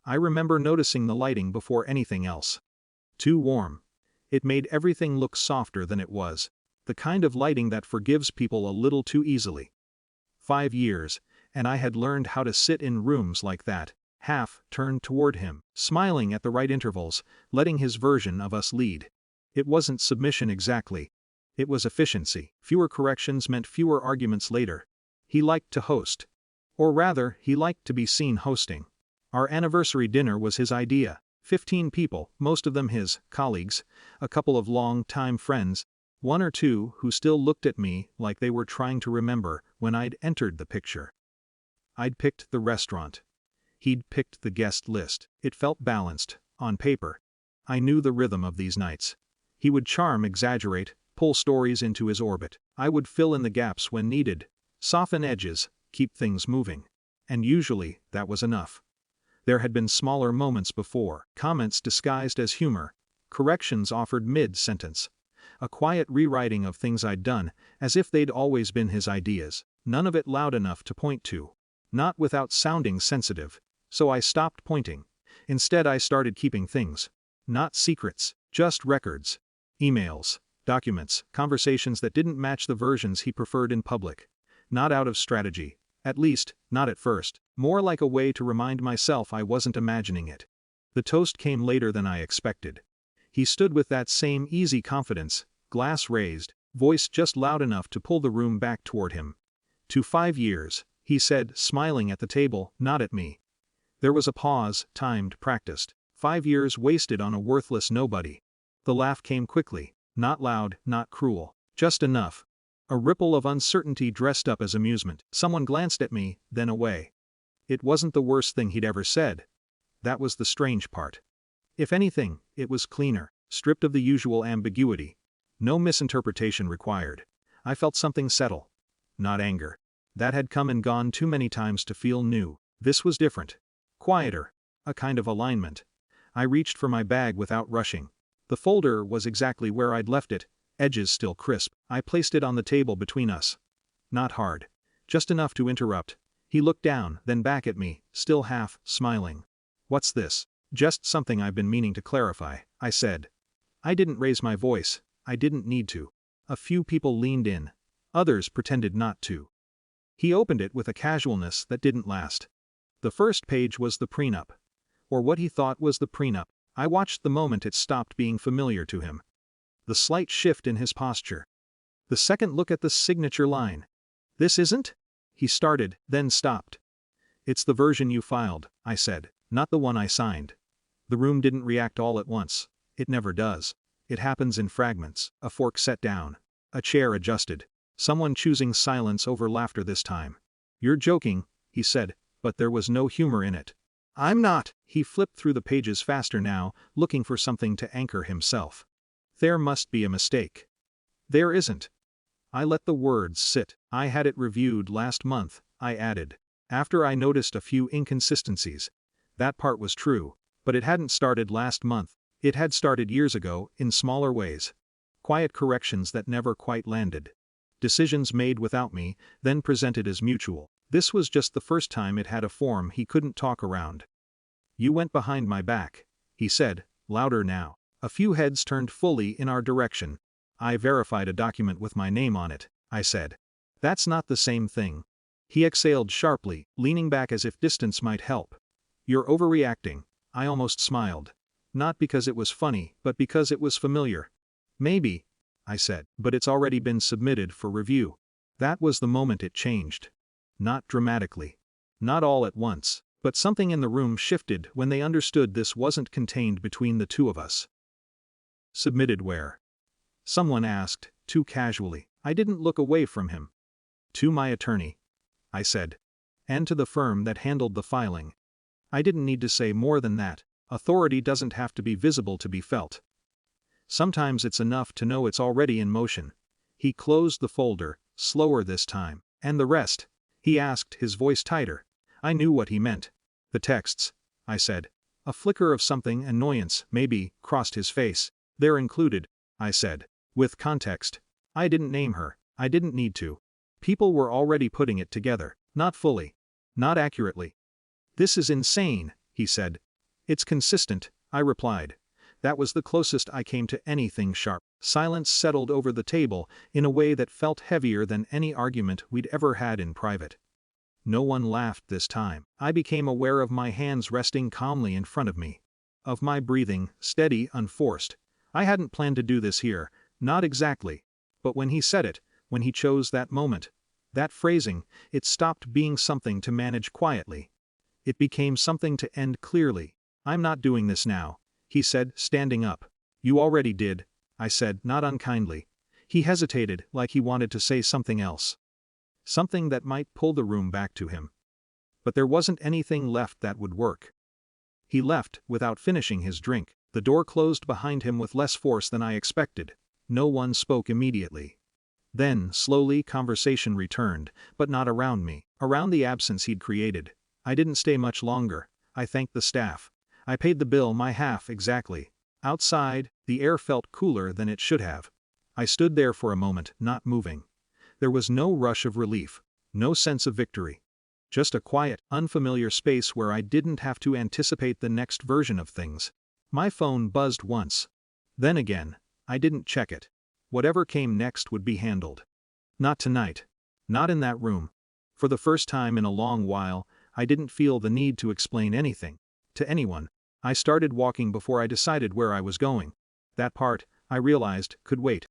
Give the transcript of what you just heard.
I remember noticing the lighting before anything else. Too warm. It made everything look softer than it was. The kind of lighting that forgives people a little too easily. 5 years, and I had learned how to sit in rooms like that, half turned toward him, smiling at the right intervals, letting his version of us lead. It wasn't submission exactly. It was efficiency. Fewer corrections meant fewer arguments later. He liked to host. Or rather, he liked to be seen hosting. Our anniversary dinner was his idea. 15 people, most of them his colleagues, a couple of long-time friends, one or two who still looked at me like they were trying to remember when I'd entered the picture. I'd picked the restaurant. He'd picked the guest list. It felt balanced, on paper. I knew the rhythm of these nights. He would charm, exaggerate, pull stories into his orbit. I would fill in the gaps when needed, soften edges, keep things moving. And usually, that was enough. There had been smaller moments before, comments disguised as humor, corrections offered mid-sentence. A quiet rewriting of things I'd done, as if they'd always been his ideas, none of it loud enough to point to. Not without sounding sensitive. So I stopped pointing. Instead I started keeping things. Not secrets, just records. Emails, documents, conversations that didn't match the versions he preferred in public. Not out of strategy. At least, not at first. More like a way to remind myself I wasn't imagining it. The toast came later than I expected. He stood with that same easy confidence, glass raised, voice just loud enough to pull the room back toward him. To 5 years, he said, smiling at the table, not at me. There was a pause, timed, practiced. 5 years wasted on a worthless nobody. The laugh came quickly, not loud, not cruel, just enough. A ripple of uncertainty dressed up as amusement. Someone glanced at me, then away. It wasn't the worst thing he'd ever said. That was the strange part. If anything, it was cleaner, stripped of the usual ambiguity. No misinterpretation required. I felt something settle. Not anger. That had come and gone too many times to feel new. This was different. Quieter. A kind of alignment. I reached for my bag without rushing. The folder was exactly where I'd left it, edges still crisp. I placed it on the table between us. Not hard. Just enough to interrupt. He looked down, then back at me, still half smiling. What's this? Just something I've been meaning to clarify, I said. I didn't raise my voice. I didn't need to. A few people leaned in. Others pretended not to. He opened it with a casualness that didn't last. The first page was the prenup. Or what he thought was the prenup. I watched the moment it stopped being familiar to him. The slight shift in his posture. The second look at the signature line. This isn't? He started, then stopped. It's the version you filed, I said, not the one I signed. The room didn't react all at once. It never does. It happens in fragments, a fork set down, a chair adjusted, someone choosing silence over laughter this time. You're joking, he said, but there was no humor in it. I'm not. He flipped through the pages faster now, looking for something to anchor himself. There must be a mistake. There isn't. I let the words sit. I had it reviewed last month, I added. After I noticed a few inconsistencies. That part was true, but it hadn't started last month. It had started years ago, in smaller ways. Quiet corrections that never quite landed. Decisions made without me, then presented as mutual. This was just the first time it had a form he couldn't talk around. You went behind my back, he said, louder now. A few heads turned fully in our direction. I verified a document with my name on it, I said. That's not the same thing. He exhaled sharply, leaning back as if distance might help. You're overreacting. I almost smiled. Not because it was funny, but because it was familiar. Maybe, I said, but it's already been submitted for review. That was the moment it changed. Not dramatically. Not all at once, but something in the room shifted when they understood this wasn't contained between the two of us. Submitted where? Someone asked, too casually. I didn't look away from him. To my attorney, I said. And to the firm that handled the filing. I didn't need to say more than that. Authority doesn't have to be visible to be felt. Sometimes it's enough to know it's already in motion. He closed the folder, slower this time. And the rest? He asked, his voice tighter. I knew what he meant. The texts, I said. A flicker of something, annoyance, maybe, crossed his face. They're included, I said. With context. I didn't name her. I didn't need to. People were already putting it together. Not fully. Not accurately. This is insane, he said. It's consistent, I replied. That was the closest I came to anything sharp. Silence settled over the table in a way that felt heavier than any argument we'd ever had in private. No one laughed this time. I became aware of my hands resting calmly in front of me. Of my breathing, steady, unforced. I hadn't planned to do this here, not exactly. But when he said it, when he chose that moment, that phrasing, it stopped being something to manage quietly. It became something to end clearly. I'm not doing this now, he said, standing up. You already did, I said, not unkindly. He hesitated, like he wanted to say something else. Something that might pull the room back to him. But there wasn't anything left that would work. He left, without finishing his drink. The door closed behind him with less force than I expected. No one spoke immediately. Then, slowly, conversation returned, but not around me. Around the absence he'd created. I didn't stay much longer. I thanked the staff. I paid the bill, my half exactly. Outside, the air felt cooler than it should have. I stood there for a moment, not moving. There was no rush of relief, no sense of victory. Just a quiet, unfamiliar space where I didn't have to anticipate the next version of things. My phone buzzed once. Then again, I didn't check it. Whatever came next would be handled. Not tonight. Not in that room. For the first time in a long while, I didn't feel the need to explain anything. To anyone. I started walking before I decided where I was going. That part, I realized, could wait.